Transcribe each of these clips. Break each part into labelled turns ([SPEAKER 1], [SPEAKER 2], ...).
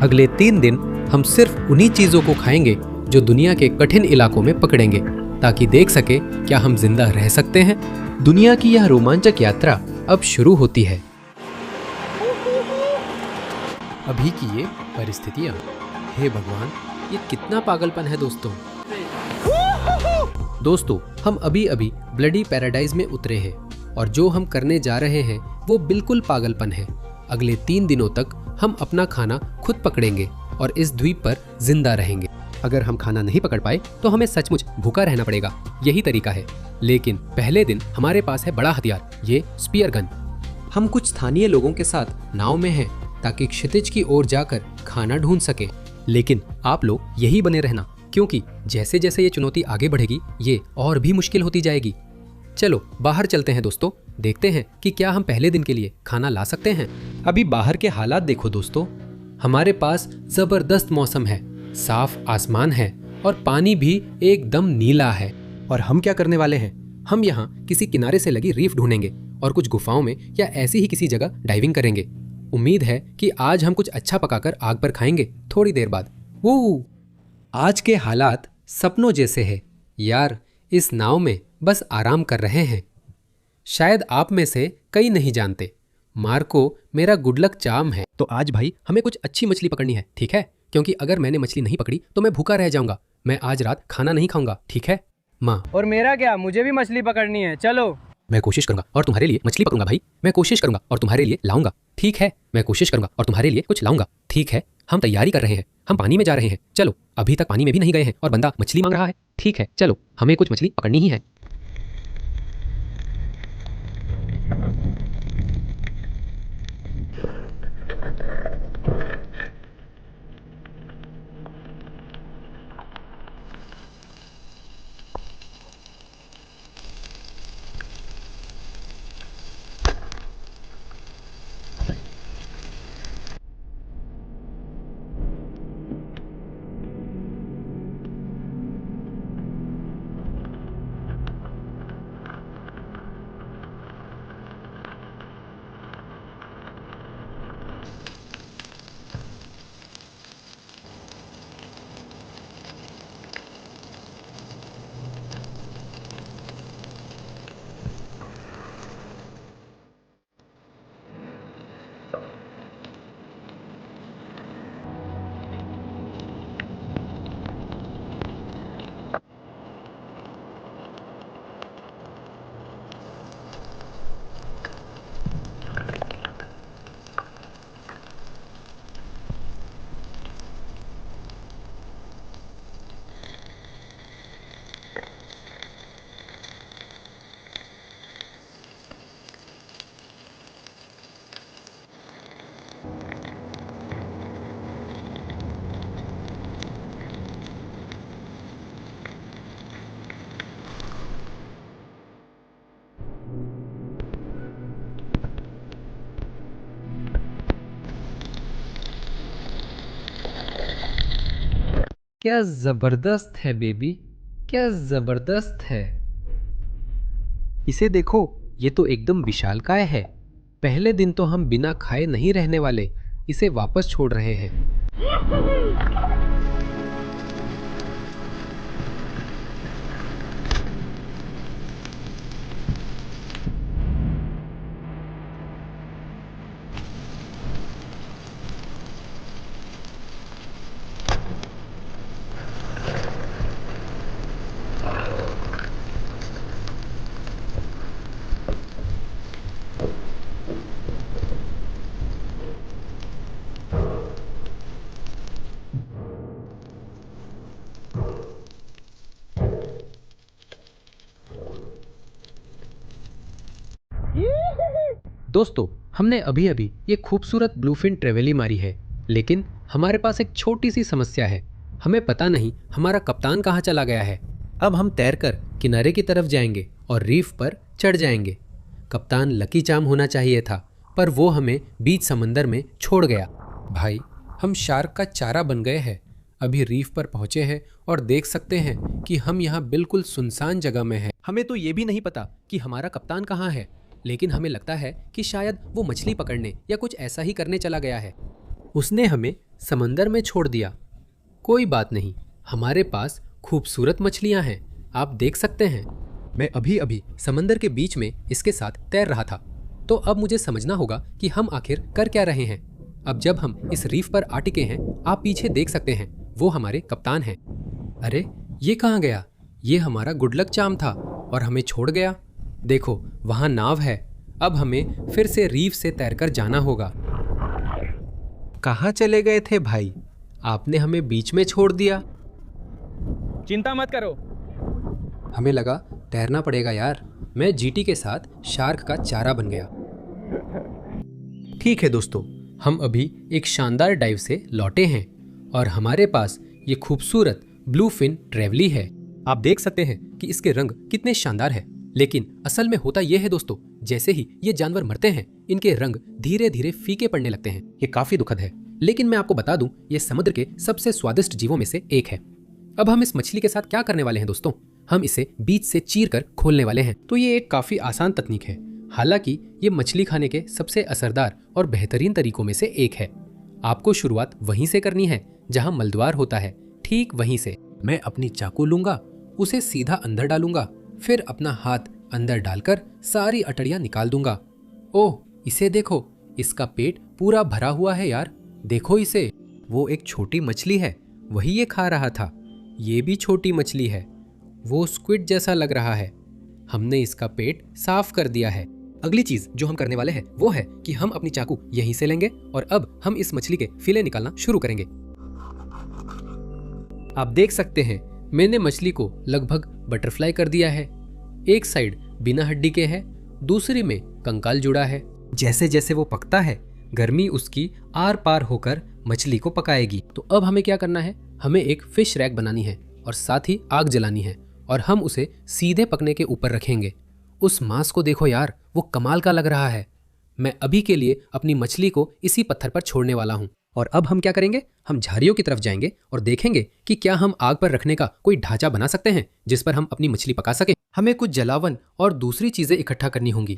[SPEAKER 1] अगले 3 दिन हम सिर्फ उन्हीं चीजों को खाएंगे जो दुनिया के कठिन इलाकों में पकड़ेंगे, ताकि देख सके क्या हम जिंदा रह सकते हैं। दुनिया की यह रोमांचक यात्रा अब शुरू होती है। अभी की ये परिस्थितियां, हे भगवान, ये कितना पागलपन है दोस्तों, हम अभी अभी ब्लडी पैराडाइज में उतरे हैं और जो हम करने जा रहे हैं वो बिल्कुल पागलपन है। अगले 3 दिनों तक हम अपना खाना खुद पकड़ेंगे और इस द्वीप पर जिंदा रहेंगे। अगर हम खाना नहीं पकड़ पाए तो हमें सचमुच भूखा रहना पड़ेगा, यही तरीका है। लेकिन पहले दिन हमारे पास है बड़ा हथियार, ये स्पीयर गन। हम कुछ स्थानीय लोगों के साथ नाव में हैं ताकि क्षितिज की ओर जाकर खाना ढूंढ सके। लेकिन आप लोग यही बने रहना, क्योंकि जैसे जैसे ये चुनौती आगे बढ़ेगी ये और भी मुश्किल होती जाएगी। चलो बाहर चलते हैं दोस्तों, देखते हैं कि क्या हम पहले दिन के लिए खाना ला सकते हैं। अभी बाहर के हालात देखो दोस्तों, हमारे पास जबरदस्त मौसम है, साफ आसमान है और पानी भी एकदम नीला है। और हम क्या करने वाले हैं, हम यहाँ किसी किनारे से लगी रीफ ढूंढेंगे और कुछ गुफाओं में या ऐसी ही किसी जगह डाइविंग करेंगे। उम्मीद है कि आज हम कुछ अच्छा पकाकर आग पर खाएंगे थोड़ी देर बाद। वो आज के हालात सपनों जैसे हैं यार, इस नाव में बस आराम कर रहे हैं। शायद आप में से कई नहीं जानते, मार्को मेरा गुड लक चार्म है। तो आज भाई हमें कुछ अच्छी मछली पकड़नी है, ठीक है? क्योंकि अगर मैंने मछली नहीं पकड़ी तो मैं भूखा रह जाऊंगा। मैं आज रात खाना नहीं खाऊंगा, ठीक है माँ?
[SPEAKER 2] और मेरा क्या, मुझे भी मछली पकड़नी है, चलो।
[SPEAKER 1] मैं कोशिश करूंगा और तुम्हारे लिए मछली पकड़ूंगा भाई। मैं कोशिश करूंगा और तुम्हारे लिए लाऊंगा, ठीक है? मैं कोशिश करूंगा और तुम्हारे लिए कुछ लाऊंगा, ठीक है? हम तैयारी कर रहे हैं, हम पानी में जा रहे हैं। चलो, अभी तक पानी में भी नहीं गए हैं और बंदा मछली मांग रहा है, ठीक है? चलो, हमें कुछ मछली पकड़नी ही है। क्या जबरदस्त है बेबी, क्या जबरदस्त है। इसे देखो, ये तो एकदम विशालकाय है। पहले दिन तो हम बिना खाए नहीं रहने वाले, इसे वापस छोड़ रहे हैं। दोस्तों, हमने अभी अभी ये खूबसूरत ब्लूफिन ट्रेवेली मारी है, लेकिन हमारे पास एक छोटी सी समस्या है। हमें पता नहीं हमारा कप्तान कहाँ चला गया है। अब हम तैरकर किनारे की तरफ जाएंगे और रीफ पर चढ़ जाएंगे। कप्तान लकी चार्म होना चाहिए था, पर वो हमें बीच समंदर में छोड़ गया। भाई, हम शार्क का चारा बन गए हैं। अभी रीफ पर पहुंचे हैं और देख सकते हैं कि हम यहाँ बिल्कुल सुनसान जगह में हैं। हमें तो ये भी नहीं पता कि हमारा कप्तान कहाँ है, लेकिन हमें लगता है कि शायद वो मछली पकड़ने या कुछ ऐसा ही करने चला गया है। उसने हमें समंदर में छोड़ दिया। कोई बात नहीं, हमारे पास खूबसूरत मछलियां हैं, आप देख सकते हैं। मैं अभी अभी समंदर के बीच में इसके साथ तैर रहा था, तो अब मुझे समझना होगा कि हम आखिर कर क्या रहे हैं। अब जब हम इस रीफ पर आ टिके हैं, आप पीछे देख सकते हैं, वो हमारे कप्तान हैं। अरे ये कहाँ गया? ये हमारा गुड लक चार्म था और हमें छोड़ गया। देखो वहाँ नाव है, अब हमें फिर से रीफ से तैरकर जाना होगा। कहाँ चले गए थे भाई? आपने हमें बीच में छोड़ दिया।
[SPEAKER 2] चिंता मत करो।
[SPEAKER 1] हमें लगा तैरना पड़ेगा यार। मैं जीटी के साथ शार्क का चारा बन गया। ठीक है दोस्तों, हम अभी एक शानदार डाइव से लौटे हैं और हमारे पास ये खूबसूरत ब्लू फिन ट्रेवली है। आप देख सकते हैं कि इसके रंग कितने शानदार है, लेकिन असल में होता यह है दोस्तों, जैसे ही ये जानवर मरते हैं इनके रंग धीरे धीरे फीके पड़ने लगते हैं। ये काफी दुखद है, लेकिन मैं आपको बता दूं, ये समुद्र के सबसे स्वादिष्ट जीवों में से एक है। अब हम इस मछली के साथ क्या करने वाले हैं दोस्तों? हम इसे बीच से चीर कर खोलने वाले हैं। तो ये एक काफी आसान तकनीक है, हालांकि ये मछली खाने के सबसे असरदार और बेहतरीन तरीकों में से एक है। आपको शुरुआत वहीं से करनी है जहां मलद्वार होता है, ठीक वहीं से। मैं अपनी चाकू लूंगा, उसे सीधा अंदर डालूंगा, फिर अपना हाथ अंदर डालकर सारी अटड़ियां निकाल दूंगा। ओह इसे देखो, इसका पेट पूरा भरा हुआ है यार, देखो इसे। वो एक छोटी मछली है, वही ये खा रहा था। ये भी छोटी मछली है, वो स्क्विड जैसा लग रहा है। हमने इसका पेट साफ कर दिया है। अगली चीज जो हम करने वाले हैं वो है कि हम अपनी चाकू यहीं से लेंगे और अब हम इस मछली के फिले निकालना शुरू करेंगे। आप देख सकते हैं मैंने मछली को लगभग बटरफ्लाई कर दिया है। एक साइड बिना हड्डी के है, दूसरी में कंकाल जुड़ा है। जैसे जैसे वो पकता है गर्मी उसकी आर पार होकर मछली को पकाएगी। तो अब हमें क्या करना है, हमें एक फिश रैक बनानी है और साथ ही आग जलानी है और हम उसे सीधे पकने के ऊपर रखेंगे। उस मांस को देखो यार, वो कमाल का लग रहा है। मैं अभी के लिए अपनी मछली को इसी पत्थर पर छोड़ने वाला हूँ। और अब हम क्या करेंगे, हम झाड़ियों की तरफ जाएंगे और देखेंगे कि क्या हम आग पर रखने का कोई ढांचा बना सकते हैं जिस पर हम अपनी मछली पका सकें। हमें कुछ जलावन और दूसरी चीजें इकट्ठा करनी होंगी।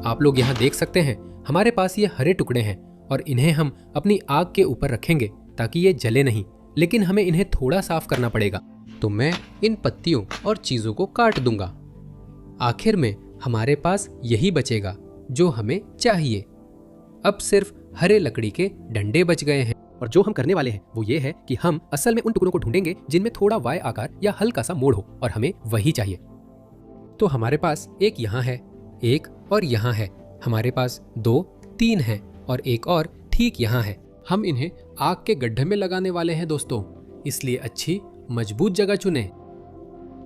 [SPEAKER 1] आप लोग यहाँ देख सकते हैं हमारे पास ये हरे टुकड़े हैं और इन्हें हम अपनी आग के ऊपर रखेंगे ताकि ये जले नहीं, लेकिन हमें इन्हें थोड़ा साफ करना पड़ेगा। तो मैं इन पत्तियों और चीजों को काट दूंगा। आखिर में हमारे पास यही बचेगा जो हमें चाहिए। अब सिर्फ हरे लकड़ी के डंडे बच गए हैं और जो हम करने वाले हैं वो ये है कि हम असल में उन टुकड़ों को ढूंढेंगे जिनमें थोड़ा वाई आकार या हल्का सा मोड़ हो और हमें वही चाहिए। तो हमारे पास एक यहाँ है, एक और यहाँ है, हमारे पास 2, 3 हैं और एक और ठीक यहाँ है। हम इन्हें आग के गड्ढे में लगाने वाले हैं दोस्तों, इसलिए अच्छी मजबूत जगह चुने,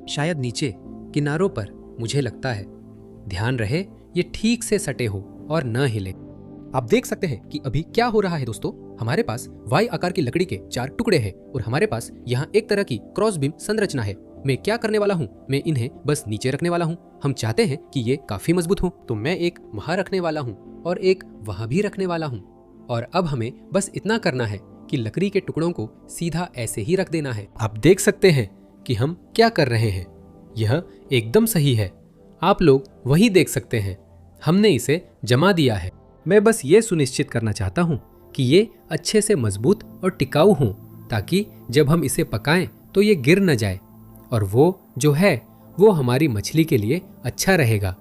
[SPEAKER 1] शायद नीचे किनारों पर। मुझे लगता है ध्यान रहे ये ठीक से सटे हो और न हिले। आप देख सकते हैं कि अभी क्या हो रहा है दोस्तों। हमारे पास वाई आकार की लकड़ी के 4 टुकड़े हैं और हमारे पास यहाँ एक तरह की क्रॉस बीम संरचना है। मैं क्या करने वाला हूँ, मैं इन्हें बस नीचे रखने वाला हूँ। हम चाहते हैं कि ये काफी मजबूत हो, तो मैं एक वहां रखने वाला हूँ और एक वहां भी रखने वाला हूँ। और अब हमें बस इतना करना है कि लकड़ी के टुकड़ों को सीधा ऐसे ही रख देना है। आप देख सकते हैं कि हम क्या कर रहे हैं, यह एकदम सही है। आप लोग वही देख सकते हैं, हमने इसे जमा दिया है। मैं बस ये सुनिश्चित करना चाहता हूँ कि ये अच्छे से मजबूत और टिकाऊ हों ताकि जब हम इसे पकाएं तो ये गिर न जाए और वो जो है वो हमारी मछली के लिए अच्छा रहेगा।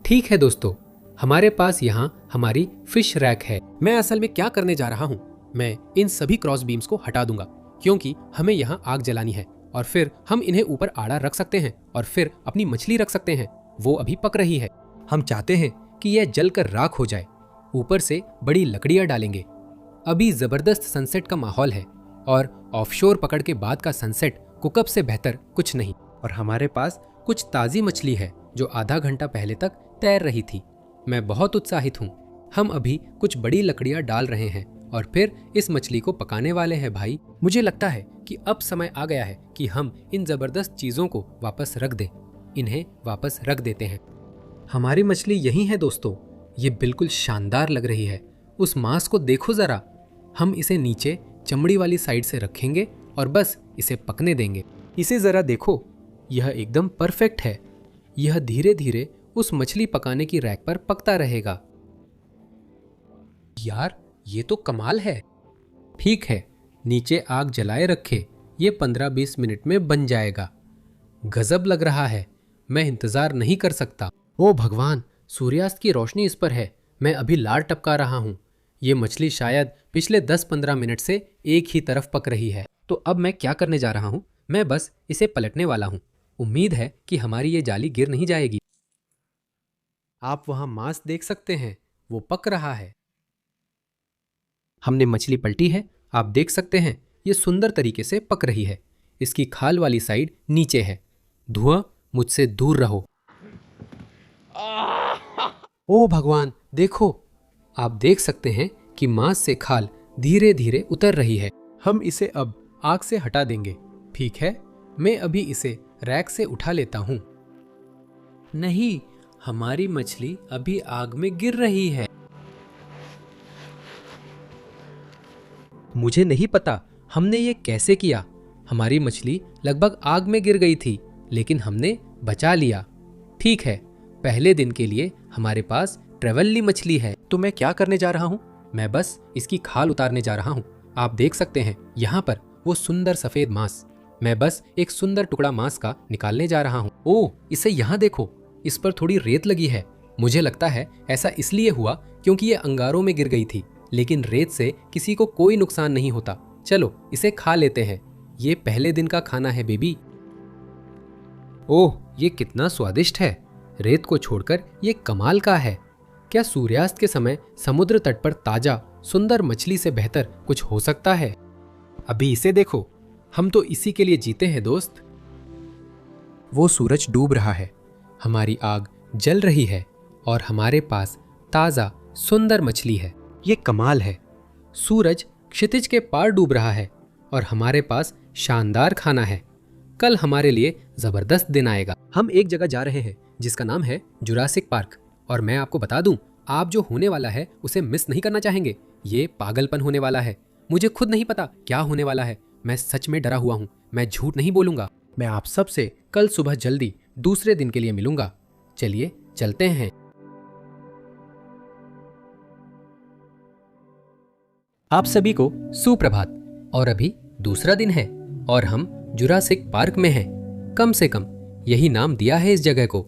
[SPEAKER 1] ठीक है दोस्तों, हमारे पास यहाँ हमारी फिश रैक है। मैं असल में क्या करने जा रहा हूँ, मैं इन सभी क्रॉस बीम्स को हटा दूंगा क्योंकि हमें यहाँ आग जलानी है और फिर हम इन्हें ऊपर आड़ा रख सकते हैं और फिर अपनी मछली रख सकते हैं। वो अभी पक रही है, हम चाहते हैं कि यह जलकर राख हो जाए। ऊपर से बड़ी लकड़ियां डालेंगे। अभी जबरदस्त सनसेट का माहौल है और ऑफशोर पकड़ के बाद का सनसेट कुकअप से बेहतर कुछ नहीं। और हमारे पास कुछ ताज़ी मछली है जो आधा घंटा पहले तक तैर रही थी। मैं बहुत उत्साहित हूँ। हम अभी कुछ बड़ी लकड़ियां डाल रहे हैं और फिर इस मछली को पकाने वाले हैं भाई। मुझे लगता है कि अब समय आ गया है कि हम इन जबरदस्त चीजों को वापस रख दें। इन्हें वापस रख देते हैं। हमारी मछली यही है दोस्तों, ये बिल्कुल शानदार लग रही है। उस मांस को देखो जरा। हम इसे नीचे चमड़ी वाली साइड से रखेंगे और बस इसे पकने देंगे। इसे जरा देखो, यह एकदम परफेक्ट है। यह धीरे धीरे उस मछली पकाने की रैक पर पकता रहेगा। यार ये तो कमाल है। ठीक है, नीचे आग जलाए रखे, ये 15-20 मिनट में बन जाएगा। गजब लग रहा है, मैं इंतजार नहीं कर सकता। ओ भगवान, सूर्यास्त की रोशनी इस पर है, मैं अभी लार टपका रहा हूँ। ये मछली शायद पिछले 10-15 मिनट से एक ही तरफ पक रही है। तो अब मैं क्या करने जा रहा हूँ? मैं बस इसे पलटने वाला हूँ। उम्मीद है कि हमारी ये जाली गिर नहीं जाएगी। आप वहाँ मांस देख सकते हैं, वो पक रहा है। हमने मछली पलटी है, आप देख सकते हैं ये सुंदर तरीके से पक रही है। इसकी खाल वाली साइड नीचे है। धुआं, मुझसे दूर रहो। ओ भगवान, देखो, आप देख सकते हैं कि मांस से खाल धीरे धीरे उतर रही है। हम इसे अब आग से हटा देंगे। ठीक है, मैं अभी इसे रैक से उठा लेता हूं। नहीं, हमारी मछली अभी आग में गिर रही है। मुझे नहीं पता हमने ये कैसे किया। हमारी मछली लगभग आग में गिर गई थी, लेकिन हमने बचा लिया। ठीक है, पहले दिन के लिए हमारे पास ट्रेवल्ली मछली है। तो मैं क्या करने जा रहा हूँ? मैं बस इसकी खाल उतारने जा रहा हूँ। आप देख सकते हैं यहाँ पर वो सुंदर सफेद मांस। मैं बस एक सुंदर टुकड़ा मांस का निकालने जा रहा हूँ। ओह, इसे यहाँ देखो, इस पर थोड़ी रेत लगी है। मुझे लगता है ऐसा इसलिए हुआ क्योंकि ये अंगारों में गिर गई थी, लेकिन रेत से किसी को कोई नुकसान नहीं होता। चलो इसे खा लेते हैं। ये पहले दिन का खाना है बेबी। ओह, ये कितना स्वादिष्ट है। रेत को छोड़कर ये कमाल का है। क्या सूर्यास्त के समय समुद्र तट पर ताजा सुंदर मछली से बेहतर कुछ हो सकता है? अभी इसे देखो, हम तो इसी के लिए जीते हैं दोस्त। वो सूरज डूब रहा है, हमारी आग जल रही है और हमारे पास ताजा सुंदर मछली है। ये कमाल है। सूरज क्षितिज के पार डूब रहा है और हमारे पास शानदार खाना है। कल हमारे लिए जबरदस्त दिन आएगा। हम एक जगह जा रहे हैं जिसका नाम है जुरासिक पार्क, और मैं आपको बता दूं, आप जो होने वाला है उसे मिस नहीं करना चाहेंगे। ये पागलपन होने वाला है। मुझे खुद नहीं पता क्या होने वाला है। मैं सच में डरा हुआ हूँ, मैं झूठ नहीं बोलूंगा। मैं आप सबसे कल सुबह जल्दी दूसरे दिन के लिए मिलूंगा। चलिए चलते हैं। आप सभी को सुप्रभात। और अभी दूसरा दिन है और हम जुरासिक पार्क में हैं। कम से कम यही नाम दिया है इस जगह को।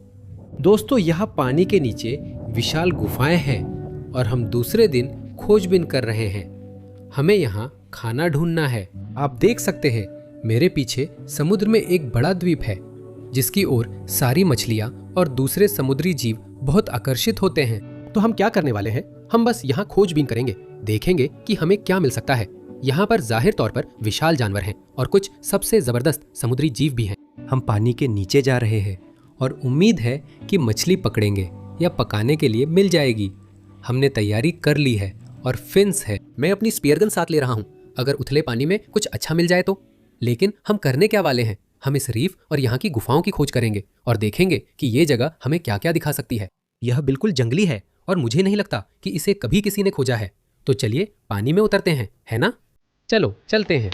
[SPEAKER 1] दोस्तों, यहाँ पानी के नीचे विशाल गुफाएं हैं और हम दूसरे दिन खोजबीन कर रहे हैं। हमें यहाँ खाना ढूंढना है। आप देख सकते हैं मेरे पीछे समुद्र में एक बड़ा द्वीप है जिसकी ओर सारी मछलियाँ और दूसरे समुद्री जीव बहुत आकर्षित होते हैं। तो हम क्या करने वाले हैं? हम बस यहाँ खोजबीन करेंगे, देखेंगे कि हमें क्या मिल सकता है। यहाँ पर जाहिर तौर पर विशाल जानवर हैं और कुछ सबसे जबरदस्त समुद्री जीव भी हैं। हम पानी के नीचे जा रहे हैं और उम्मीद है कि मछली पकड़ेंगे या पकाने के लिए मिल जाएगी। हमने तैयारी कर ली है और फिन्स है। मैं अपनी स्पीयर गन साथ ले रहा हूँ, अगर उथले पानी में कुछ अच्छा मिल जाए तो। लेकिन हम करने क्या वाले हैं? हम इस रीफ और यहाँ की गुफाओं की खोज करेंगे और देखेंगे कि ये जगह हमें क्या क्या दिखा सकती है। यह बिल्कुल जंगली है और मुझे नहीं लगता कि इसे कभी किसी ने खोजा है। तो चलिए पानी में उतरते हैं, है ना? चलो चलते हैं।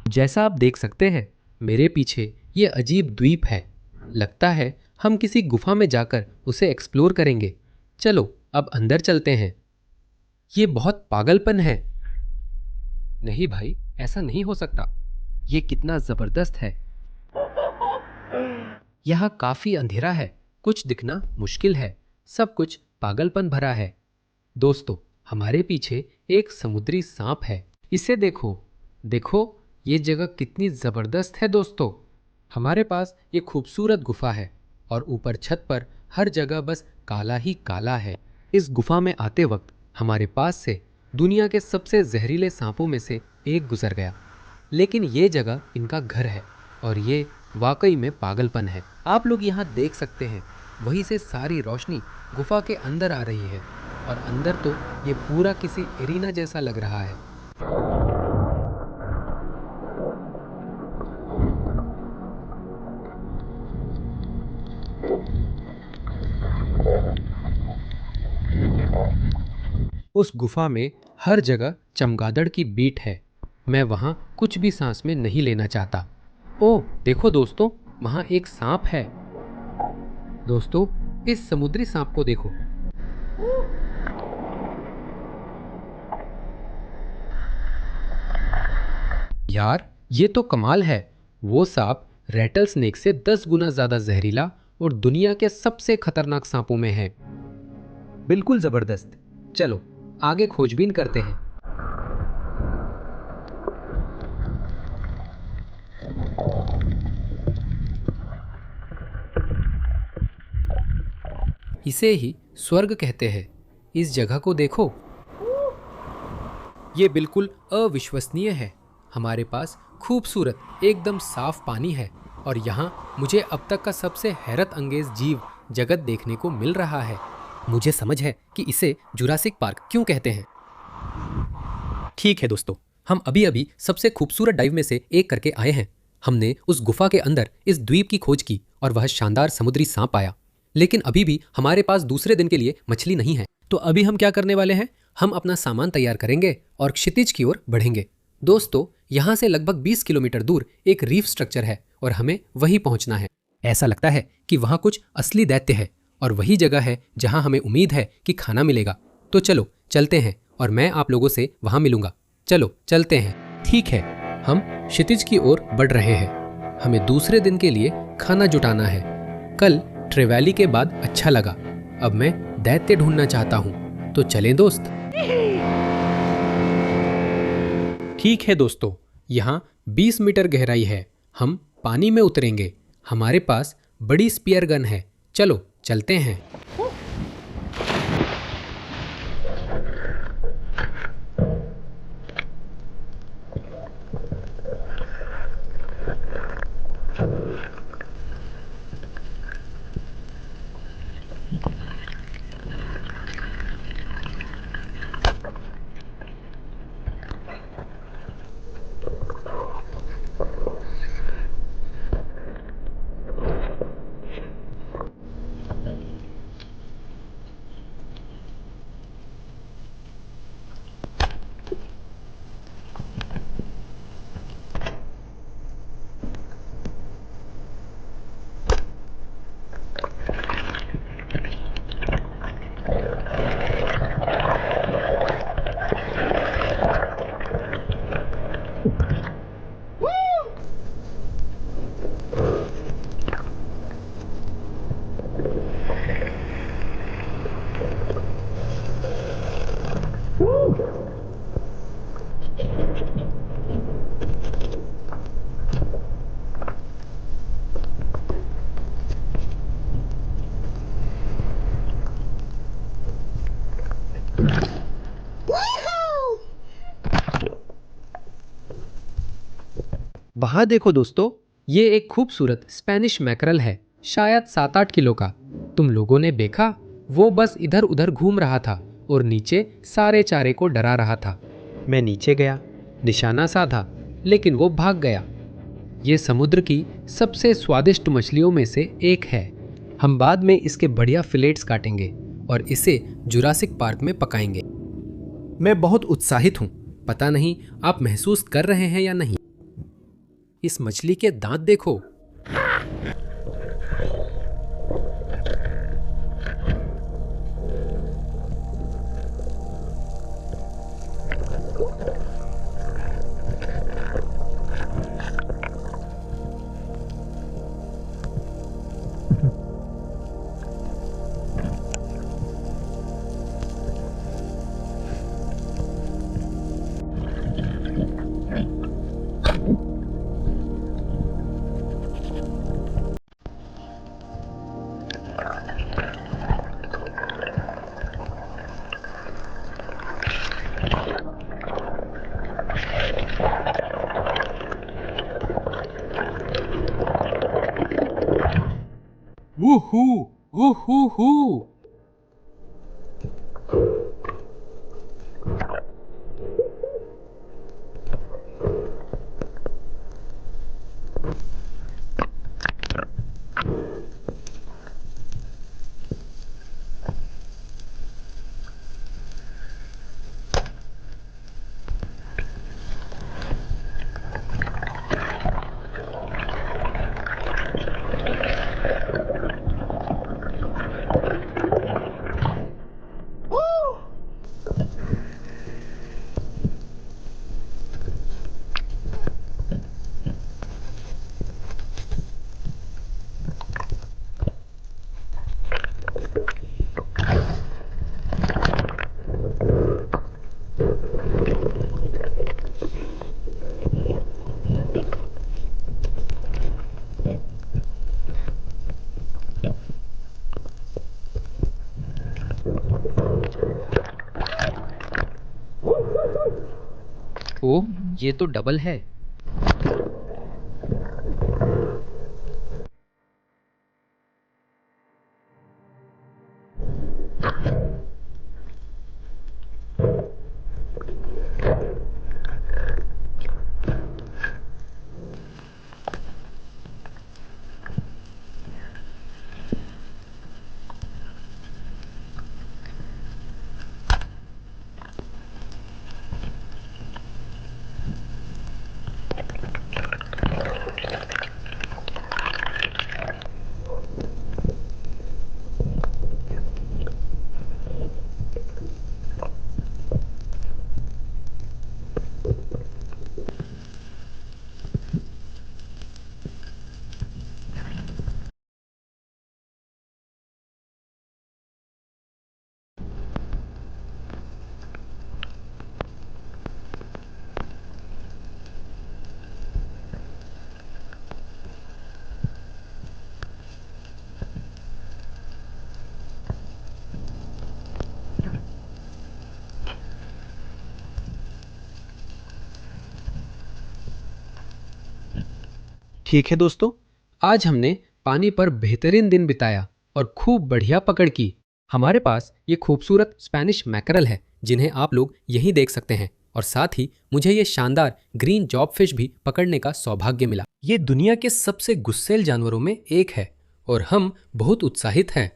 [SPEAKER 1] जैसा आप देख सकते हैं मेरे पीछे ये अजीब द्वीप है। लगता है हम किसी गुफा में जाकर उसे एक्सप्लोर करेंगे। चलो अब अंदर चलते हैं। ये बहुत पागलपन है। नहीं भाई, ऐसा नहीं हो सकता। ये कितना जबरदस्त है। यहाँ काफी अंधेरा है, कुछ दिखना मुश्किल है। सब कुछ पागलपन भरा है। दोस्तों, हमारे पीछे एक समुद्री सांप है। इसे देखो, देखो ये जगह कितनी जबरदस्त है। दोस्तों, हमारे पास ये खूबसूरत गुफा है और ऊपर छत पर हर जगह बस काला ही काला है। इस गुफा में आते वक्त हमारे पास से दुनिया के सबसे जहरीले सांपों में से एक गुजर गया, लेकिन ये जगह इनका घर है और ये वाकई में पागलपन है। आप लोग यहाँ देख सकते हैं वहीं से सारी रोशनी गुफा के अंदर आ रही है और अंदर तो ये पूरा किसी एरिना जैसा लग रहा है। उस गुफा में हर जगह चमगादड़ की बीट है। मैं वहां कुछ भी सांस में नहीं लेना चाहता। ओह देखो दोस्तों, वहां एक सांप है। दोस्तों, इस समुद्री सांप को देखो। यार, ये तो कमाल है। वो सांप रैटल स्नेक से 10 गुना ज्यादा जहरीला और दुनिया के सबसे खतरनाक सांपों में है। बिल्कुल जबरदस्त। चलो आगे खोजबीन करते हैं। इसे ही स्वर्ग कहते हैं। इस जगह को देखो, ये बिल्कुल अविश्वसनीय है। हमारे पास खूबसूरत एकदम साफ पानी है और यहाँ मुझे अब तक का सबसे हैरत अंगेज जीव जगत देखने को मिल रहा है। मुझे समझ है कि इसे जुरासिक पार्क क्यों कहते हैं। ठीक है दोस्तों, हम अभी अभी सबसे खूबसूरत डाइव में से एक करके आए हैं। हमने उस गुफा के अंदर इस द्वीप की खोज की और वह शानदार समुद्री सांप पाया। लेकिन अभी भी हमारे पास दूसरे दिन के लिए मछली नहीं है। तो अभी हम क्या करने वाले हैं? हम अपना सामान तैयार करेंगे और क्षितिज की ओर बढ़ेंगे। दोस्तों, यहाँ से लगभग 20 किलोमीटर दूर एक रीफ स्ट्रक्चर है और हमें वहीं पहुँचना है। ऐसा लगता है कि वहाँ कुछ असली दैत्य है और वही जगह है जहाँ हमें उम्मीद है कि खाना मिलेगा। तो चलो चलते हैं और मैं आप लोगों से वहाँ मिलूंगा। चलो चलते हैं। ठीक है, हम क्षितिज की ओर बढ़ रहे हैं। हमें दूसरे दिन के लिए खाना जुटाना है। कल ट्रेवैली के बाद अच्छा लगा। अब मैं दैत्य ढूंढना चाहता हूँ। तो चलें दोस्त। ठीक है दोस्तों, यहाँ 20 मीटर गहराई है। हम पानी में उतरेंगे। हमारे पास बड़ी स्पीयर गन है। चलो चलते हैं। वहां देखो दोस्तों, ये एक खूबसूरत स्पेनिश मैकरल है, शायद 7-8 किलो का। तुम लोगों ने देखा? वो बस इधर उधर घूम रहा था और नीचे सारे चारे को डरा रहा था। मैं नीचे गया, निशाना साधा, लेकिन वो भाग गया। ये समुद्र की सबसे स्वादिष्ट मछलियों में से एक है। हम बाद में इसके बढ़िया फिलेट्स काटेंगे और इसे जुरासिक पार्क में पकाएंगे। मैं बहुत उत्साहित हूँ। पता नहीं आप महसूस कर रहे हैं या नहीं। इस मछली के दांत देखो।
[SPEAKER 3] वूहू!
[SPEAKER 1] हू। ओह, ये तो डबल है। ठीक है दोस्तों, आज हमने पानी पर बेहतरीन दिन बिताया और खूब बढ़िया पकड़ की। हमारे पास ये खूबसूरत स्पेनिश मैकरल है जिन्हें आप लोग यहीं देख सकते हैं, और साथ ही मुझे ये शानदार ग्रीन जॉबफिश भी पकड़ने का सौभाग्य मिला। ये दुनिया के सबसे गुस्सैल जानवरों में एक है और हम बहुत उत्साहित हैं।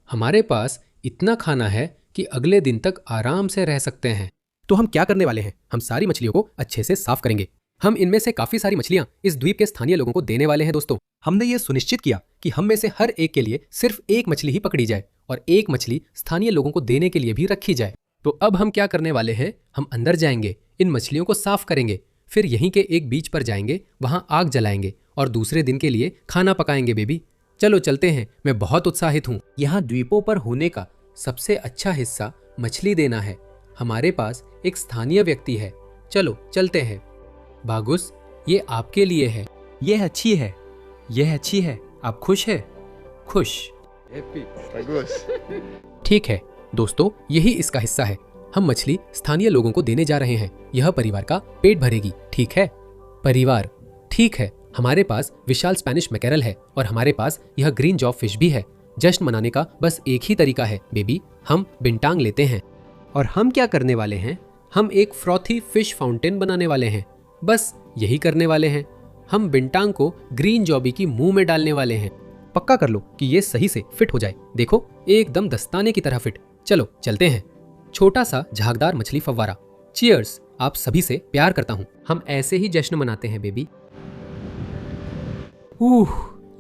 [SPEAKER 1] हमारे पास इतना खाना है कि अगले दिन तक आराम से रह सकते हैं। तो हम क्या करने वाले हैं? हम सारी मछलियों को अच्छे से साफ करेंगे। हम इनमें से काफी सारी मछलियां इस द्वीप के स्थानीय लोगों को देने वाले हैं। दोस्तों, हमने ये सुनिश्चित किया कि हम में से हर एक के लिए सिर्फ एक मछली ही पकड़ी जाए और एक मछली स्थानीय लोगों को देने के लिए भी रखी जाए। तो अब हम क्या करने वाले हैं? हम अंदर जाएंगे, इन मछलियों को साफ करेंगे, फिर यहीं के एक बीच पर जाएंगे, वहां आग जलाएंगे और दूसरे दिन के लिए खाना पकाएंगे। बेबी, चलो चलते हैं। मैं बहुत उत्साहित हूँ। यहाँ द्वीपों पर होने का सबसे अच्छा हिस्सा मछली देना है। हमारे पास एक स्थानीय व्यक्ति है। चलो चलते हैं। बागुस, ये आपके लिए है।
[SPEAKER 3] यह अच्छी है, यह अच्छी है। आप खुश है?
[SPEAKER 1] खुश। ठीक है दोस्तों, यही इसका हिस्सा है। हम मछली स्थानीय लोगों को देने जा रहे हैं। यह परिवार का पेट भरेगी। ठीक है परिवार? ठीक है। हमारे पास विशाल स्पेनिश मैकेरल है और हमारे पास यह ग्रीन जॉब फिश भी है। जश्न मनाने का बस एक ही तरीका है बेबी, हम बिंटांग लेते हैं। और हम क्या करने वाले हैं? हम एक फ्रॉथी फिश फाउंटेन बनाने वाले हैं। बस यही करने वाले हैं। हम बिंटांग को ग्रीन जॉबी की मुंह में डालने वाले हैं। पक्का कर लो कि ये सही से फिट हो जाए। देखो, एकदम दस्ताने की तरह फिट। चलो चलते हैं। छोटा सा झागदार मछली फव्वारा। चीयर्स। आप सभी से प्यार करता हूँ। हम ऐसे ही जश्न मनाते हैं बेबी।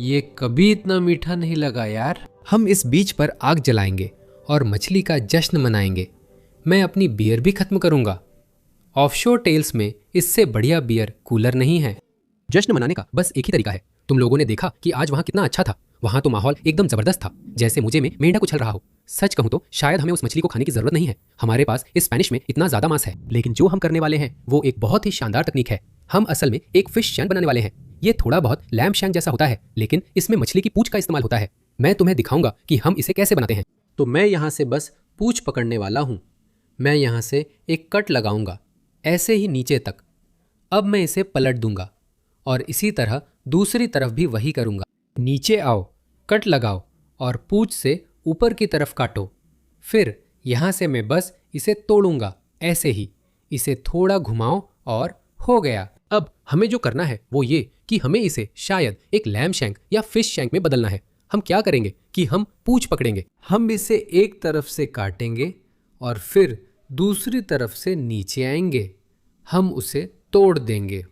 [SPEAKER 1] ये कभी इतना मीठा नहीं लगा यार। हम इस बीच पर आग जलाएंगे और मछली का जश्न मनाएंगे। मैं अपनी बियर भी खत्म करूंगा। ऑफशोर टेल्स में इससे बढ़िया बियर कूलर नहीं है। जश्न मनाने का बस एक ही तरीका है। तुम लोगों ने देखा कि आज वहाँ कितना अच्छा था। वहाँ तो माहौल एकदम जबरदस्त था, जैसे मुझे में मेंढक उछल रहा हो। सच कहूँ तो शायद हमें उस मछली को खाने की जरूरत नहीं है। हमारे पास इस स्पेनिश में इतना ज्यादा मांस है। लेकिन जो हम करने वाले हैं वो एक बहुत ही शानदार तकनीक है। हम असल में एक फिश शैंक बनाने वाले हैं। ये थोड़ा बहुत लैम्ब शैंक जैसा होता है, लेकिन इसमें मछली की पूंछ का इस्तेमाल होता है। मैं तुम्हें दिखाऊंगा कि हम इसे कैसे बनाते हैं। तो मैं यहाँ से बस पूंछ पकड़ने वाला हूँ। मैं यहाँ से एक कट लगाऊंगा, ऐसे ही नीचे तक। अब मैं इसे पलट दूंगा और इसी तरह दूसरी तरफ भी वही करूंगा। नीचे आओ, कट लगाओ और पूंछ से ऊपर की तरफ काटो। फिर यहाँ से मैं बस इसे तोड़ूंगा, ऐसे ही। इसे थोड़ा घुमाओ और हो गया। अब हमें जो करना है वो ये कि हमें इसे शायद एक लैम शैंक या फिश शैंक में बदलना है। हम क्या करेंगे कि हम पूंछ पकड़ेंगे, हम इसे एक तरफ से काटेंगे और फिर दूसरी तरफ से नीचे आएंगे। हम उसे तोड़ देंगे।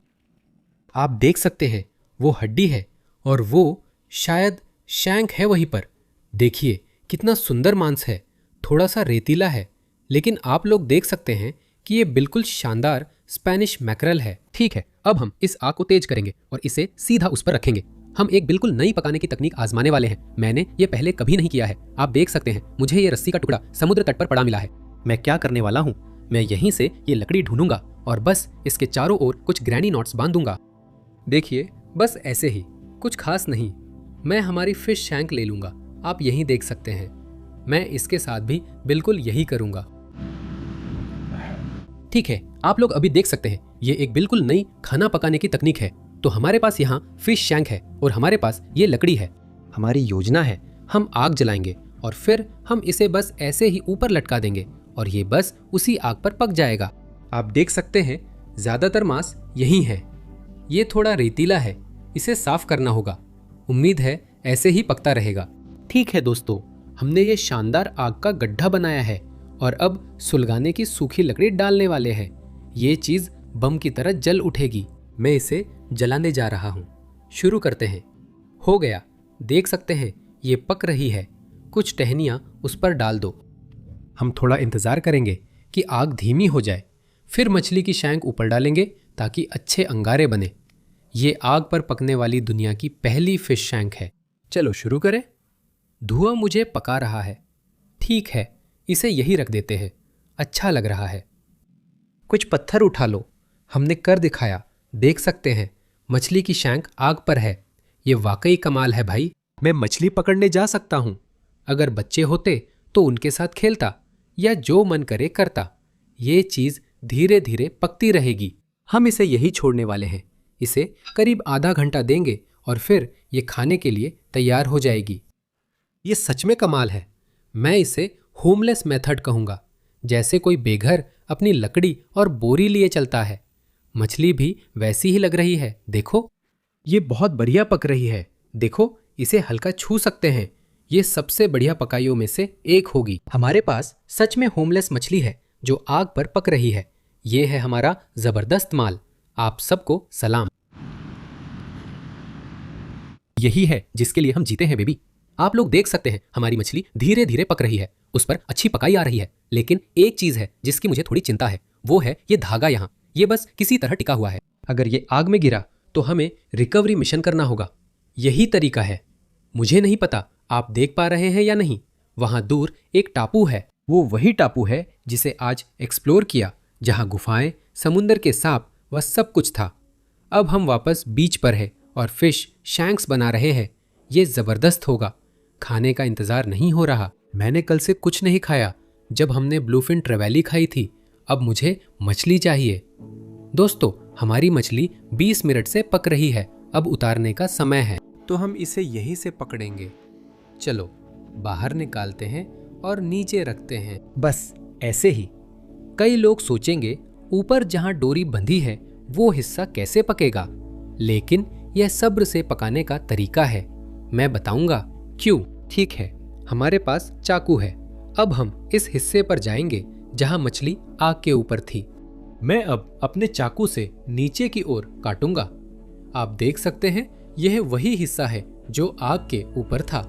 [SPEAKER 1] आप देख सकते हैं वो हड्डी है और वो शायद शैंक है वहीं पर। देखिए कितना सुंदर मांस है, थोड़ा सा रेतीला है, लेकिन आप लोग देख सकते हैं कि ये बिल्कुल शानदार स्पेनिश मैकरल है। ठीक है, अब हम इस आग को तेज करेंगे और इसे सीधा उस पर रखेंगे। हम एक बिल्कुल नई पकाने की तकनीक आजमाने वाले हैं। मैंने ये पहले कभी नहीं किया है। आप देख सकते हैं मुझे ये रस्सी का टुकड़ा समुद्र तट पर पड़ा मिला है। मैं क्या करने वाला हूँ, मैं यहीं से ये लकड़ी ढूंढूंगा और बस इसके चारों ओर कुछ ग्रैनी नॉट्स बांध दूंगा। देखिए बस ऐसे ही, कुछ खास नहीं। मैं हमारी फिश शैंक ले लूंगा, आप यहीं देख सकते हैं। मैं इसके साथ भी बिल्कुल यही करूंगा। ठीक है, आप लोग अभी देख सकते हैं ये एक बिल्कुल नई खाना पकाने की तकनीक है। तो हमारे पास यहाँ फिश शैंक है और हमारे पास ये लकड़ी है। हमारी योजना है हम आग जलाएंगे और फिर हम इसे बस ऐसे ही ऊपर लटका देंगे और ये बस उसी आग पर पक जाएगा। आप देख सकते हैं ज्यादातर मांस यही है। ये थोड़ा रेतीला है, इसे साफ करना होगा। उम्मीद है ऐसे ही पकता रहेगा। ठीक है दोस्तों, हमने ये शानदार आग का गड्ढा बनाया है और अब सुलगाने की सूखी लकड़ी डालने वाले हैं। ये चीज बम की तरह जल उठेगी। मैं इसे जलाने जा रहा हूँ। शुरू करते हैं। हो गया, देख सकते हैं ये पक रही है। कुछ टहनियाँ उस पर डाल दो। हम थोड़ा इंतजार करेंगे कि आग धीमी हो जाए, फिर मछली की शैंक ऊपर डालेंगे ताकि अच्छे अंगारे बने। ये आग पर पकने वाली दुनिया की पहली फिश शैंक है। चलो शुरू करें। धुआं मुझे पका रहा है। ठीक है, इसे यही रख देते हैं, अच्छा लग रहा है। कुछ पत्थर उठा लो, हमने कर दिखाया। देख सकते हैं मछली की शैंक आग पर है। ये वाकई कमाल है भाई। मैं मछली पकड़ने जा सकता हूँ। अगर बच्चे होते तो उनके साथ खेलता या जो मन करे करता। ये चीज धीरे धीरे पकती रहेगी। हम इसे यही छोड़ने वाले हैं। इसे करीब आधा घंटा देंगे और फिर ये खाने के लिए तैयार हो जाएगी। ये सच में कमाल है। मैं इसे होमलेस मेथड कहूँगा, जैसे कोई बेघर अपनी लकड़ी और बोरी लिए चलता है। मछली भी वैसी ही लग रही है। देखो ये बहुत बढ़िया पक रही है। देखो इसे हल्का छू सकते हैं। ये सबसे बढ़िया पकाइयों में से एक होगी। हमारे पास सच में होमलेस मछली है जो आग पर पक रही है। ये है हमारा जबरदस्त माल। आप सबको सलाम। यही है जिसके लिए हम जीते हैं बेबी। आप लोग देख सकते हैं हमारी मछली धीरे धीरे पक रही है, उस पर अच्छी पकाई आ रही है। लेकिन एक चीज है जिसकी मुझे थोड़ी चिंता है, वो है ये धागा यहाँ। ये बस किसी तरह टिका हुआ है। अगर ये आग में गिरा तो हमें रिकवरी मिशन करना होगा। यही तरीका है। मुझे नहीं पता आप देख पा रहे हैं या नहीं। वहां दूर एक टापू है। वो वही टापू है जिसे आज एक्सप्लोर किया, जहां गुफाएं, समुंदर के सांप व सब कुछ था। अब हम वापस बीच पर है और फिश शैंक्स बना रहे हैं। ये जबरदस्त होगा। खाने का इंतजार नहीं हो रहा। मैंने कल से कुछ नहीं खाया जब हमने ब्लूफिन ट्रेवैली खाई थी। अब मुझे मछली चाहिए। दोस्तों हमारी मछली 20 मिनट से पक रही है। अब उतारने का समय है, तो हम इसे यहीं से पकड़ेंगे। चलो बाहर निकालते हैं और नीचे रखते हैं, बस ऐसे ही। कई लोग सोचेंगे ऊपर जहां डोरी बंधी है वो हिस्सा कैसे पकेगा, लेकिन यह सब्र से पकाने का तरीका है। मैं बताऊंगा क्यों। ठीक है, हमारे पास चाकू है। अब हम इस हिस्से पर जाएंगे जहां मछली आग के ऊपर थी। मैं अब अपने चाकू से नीचे की ओर काटूंगा। आप देख सकते हैं यह वही हिस्सा है जो आग के ऊपर था।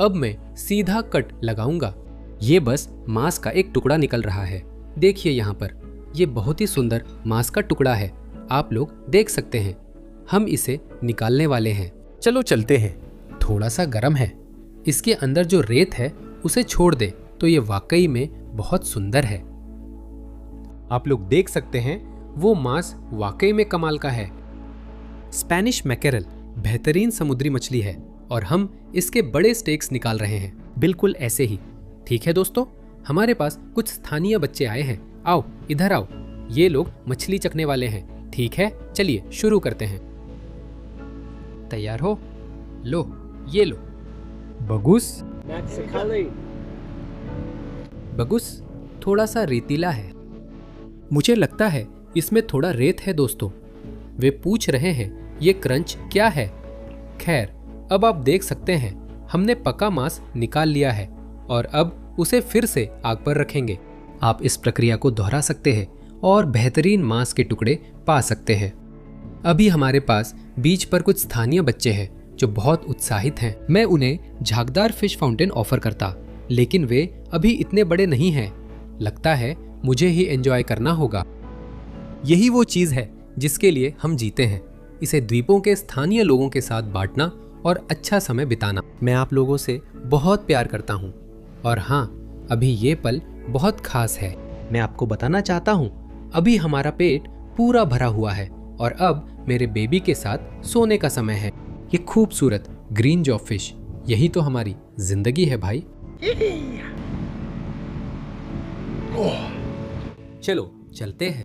[SPEAKER 1] अब मैं सीधा कट लगाऊंगा। ये बस मांस का एक टुकड़ा निकल रहा है। देखिए यहाँ पर, ये बहुत ही सुंदर मांस का टुकड़ा है। आप लोग देख सकते हैं। हम इसे निकालने वाले हैं। चलो चलते हैं। थोड़ा सा गर्म है। इसके अंदर जो रेत है उसे छोड़ दे तो ये वाकई में बहुत सुंदर है। आप लोग देख सकते हैं वो मांस वाकई में कमाल का है। स्पेनिश मैकेरल बेहतरीन समुद्री मछली है और हम इसके बड़े स्टेक्स निकाल रहे हैं, बिल्कुल ऐसे ही। ठीक है दोस्तों, हमारे पास कुछ स्थानीय बच्चे आए हैं। आओ इधर आओ। ये लोग मछली चखने वाले हैं। ठीक है, चलिए शुरू करते हैं। तैयार हो? लो, ये लो।
[SPEAKER 3] बगुस?
[SPEAKER 1] बगुस थोड़ा सा रेतीला है। मुझे लगता है इसमें थोड़ा रेत है दोस्तों। वे पूछ रहे हैं ये क्रंच क्या है। खैर, अब आप देख सकते हैं हमने पका मांस निकाल लिया है और अब उसे फिर से आग पर रखेंगे। आप इस प्रक्रिया को दोहरा सकते हैं और बेहतरीन मांस के टुकड़े पा सकते हैं। अभी हमारे पास बीच पर कुछ स्थानीय बच्चे हैं जो बहुत उत्साहित हैं। मैं उन्हें झागदार फिश फाउंटेन ऑफर करता, लेकिन वे अभी इतने बड़े नहीं हैं। लगता है मुझे ही एंजॉय करना होगा। यही वो चीज है जिसके लिए हम जीते हैं, इसे द्वीपों के स्थानीय लोगों के साथ बांटना और अच्छा समय बिताना। मैं आप लोगों से बहुत प्यार करता हूँ और हाँ, अभी ये पल बहुत खास है। मैं आपको बताना चाहता हूँ अभी हमारा पेट पूरा भरा हुआ है और अब मेरे बेबी के साथ सोने का समय है। ये खूबसूरत ग्रीन जॉब फिश, यही तो हमारी जिंदगी है भाई। चलो चलते हैं।